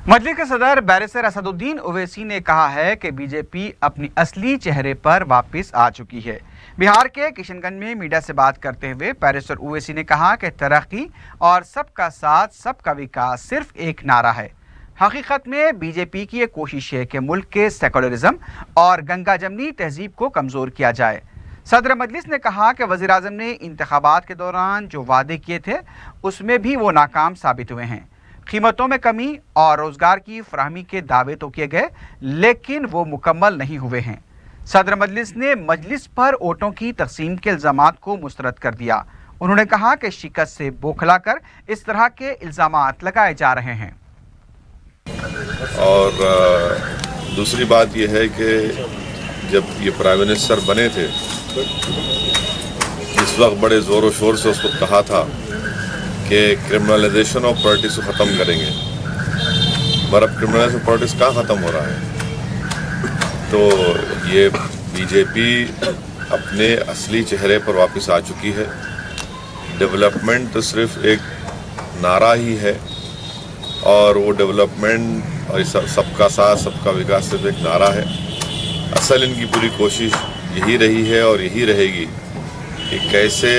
मजलिस के सदर बैरिस्टर असदुद्दीन ओवैसी ने कहा है कि बीजेपी अपनी असली चेहरे पर वापस आ चुकी है। बिहार के किशनगंज में मीडिया से बात करते हुए बैरिस्टर ओवैसी ने कहा कि तरक्की और सबका साथ सबका विकास सिर्फ एक नारा है। हकीकत में बीजेपी की एक कोशिश है कि मुल्क के सेकुलरिज्म और गंगा जमनी तहजीब को कमज़ोर किया जाए। सदर मजलिस ने कहा कि वज़ीर आज़म ने इंतखाबात के दौरान जो वादे किए थे उसमें भी वो नाकाम साबित हुए हैं। कीमतों में कमी और रोजगार की फराहमी के दावे तो किए गए लेकिन वो मुकम्मल नहीं हुए हैं। सदर मजलिस ने मजलिस पर वोटों की तकसीम के इल्ज़ामात को मुस्तरद कर दिया। उन्होंने कहा कि शिकस्त से बौखला कर इस तरह के इल्ज़ामात लगाए जा रहे हैं। और दूसरी बात यह है कि जब ये प्राइम मिनिस्टर बने थे इस वक्त बड़े ज़ोर शोर से उसको कहा था कि क्रिमिनलाइजेशन ऑफ पॉलिटिक्स को ख़त्म करेंगे, पर अब क्रिमिनलाइजेशन ऑफ पॉलिटिक्स कहाँ ख़त्म हो रहा है। तो ये बीजेपी अपने असली चेहरे पर वापस आ चुकी है। डेवलपमेंट तो सिर्फ एक नारा ही है और वो डेवलपमेंट और सबका साथ सबका विकास सिर्फ एक नारा है। असल इनकी पूरी कोशिश यही रही है और यही रहेगी कि कैसे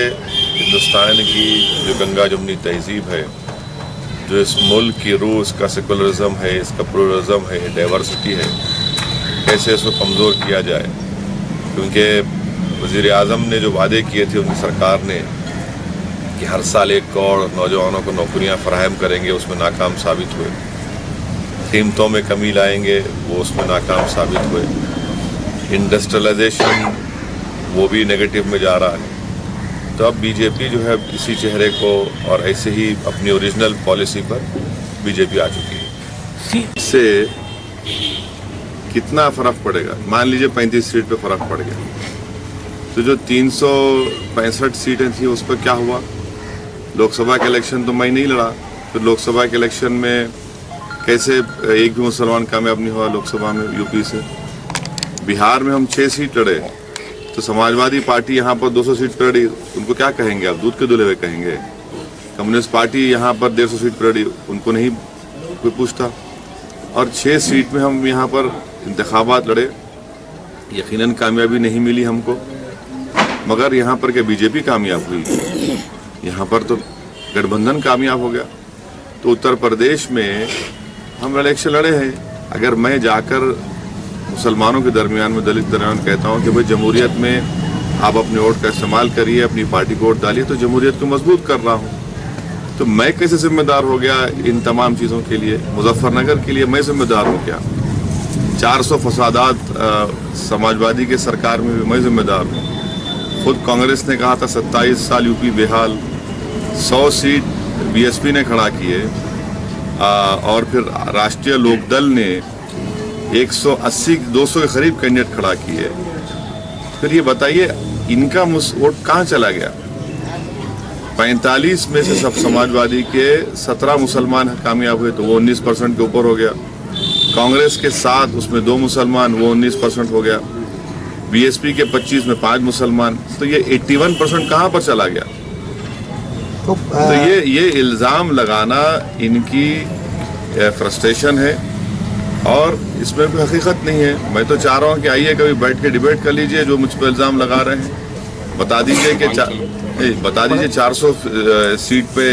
हिंदुस्तान की जो गंगा जमनी तहजीब है, जो इस मुल्क की रूह, इसका सेकुलरिज्म है, इसका प्लुरलिज्म है, डाइवर्सिटी है, कैसे इसको कमज़ोर किया जाए। क्योंकि वज़ीर आज़म ने जो वादे किए थे उनकी सरकार ने कि हर साल 1 करोड़ नौजवानों को नौकरियां फराहम करेंगे, उसमें नाकाम साबित हुए। कीमतों में कमी लाएंगे, वो उसमें नाकाम साबित हुए। इंडस्ट्रियलाइजेशन वो भी नेगेटिव में जा रहा है। तो अब बीजेपी जो है इसी चेहरे को और ऐसे ही अपनी ओरिजिनल पॉलिसी पर बीजेपी आ चुकी है। इससे कितना फ़र्क पड़ेगा? मान लीजिए 35 सीट पे फ़र्क पड़ गया, तो जो 365 सीटें थी उस पर क्या हुआ? लोकसभा के इलेक्शन तो मैं नहीं लड़ा, तो लोकसभा के इलेक्शन में कैसे एक भी मुसलमान कामयाब नहीं हुआ लोकसभा में यूपी से। बिहार में हम 6 सीट लड़े, तो समाजवादी पार्टी यहाँ पर 200 सीट पर लड़ी, उनको क्या कहेंगे आप? दूध के धुले हुए कहेंगे। कम्युनिस्ट पार्टी यहाँ पर 150 सीट पर लड़ी, उनको नहीं कोई पूछता। और 6 सीट में हम यहाँ पर इंतखाबात लड़े, यकीनन कामयाबी नहीं मिली हमको, मगर यहाँ पर क्या बीजेपी कामयाब हुई? यहाँ पर तो गठबंधन कामयाब हो गया। तो उत्तर प्रदेश में हम इलेक्शन लड़े हैं। अगर मैं जाकर मुसलमानों के दरमियान में, दलित दरमियान कहता हूँ कि भाई जमहूरियत में आप अपने वोट का इस्तेमाल करिए, अपनी पार्टी को वोट डालिए, तो जमहूरियत को मजबूत कर रहा हूँ। तो मैं कैसे जिम्मेदार हो गया इन तमाम चीज़ों के लिए? मुजफ्फरनगर के लिए मैं जिम्मेदार हूँ क्या? 400 फसादात समाजवादी के सरकार में भी मैं जिम्मेदार हूँ। खुद कांग्रेस ने कहा था 27 साल यूपी बेहाल, 100 सीट बीएसपी ने खड़ा किए, और फिर राष्ट्रीय लोकदल ने 180-200 के करीब कैंडिडेट खड़ा किए। फिर ये बताइए इनका वोट कहाँ चला गया? 45 में से सब समाजवादी के 17 मुसलमान कामयाब हुए, तो वो 19% के ऊपर हो गया। कांग्रेस के 7, उसमें 2 मुसलमान, वो 19% हो गया। बीएसपी के 25 में 5 मुसलमान, तो ये 81% कहाँ पर चला गया? तो ये इल्ज़ाम लगाना इनकी फ्रस्ट्रेशन है और इसमें कोई हकीकत नहीं है। मैं तो चाह रहा हूँ कि आइए कभी बैठ के डिबेट कर लीजिए जो मुझ पर इल्ज़ाम लगा रहे हैं। बता दीजिए कि 400 सीट पे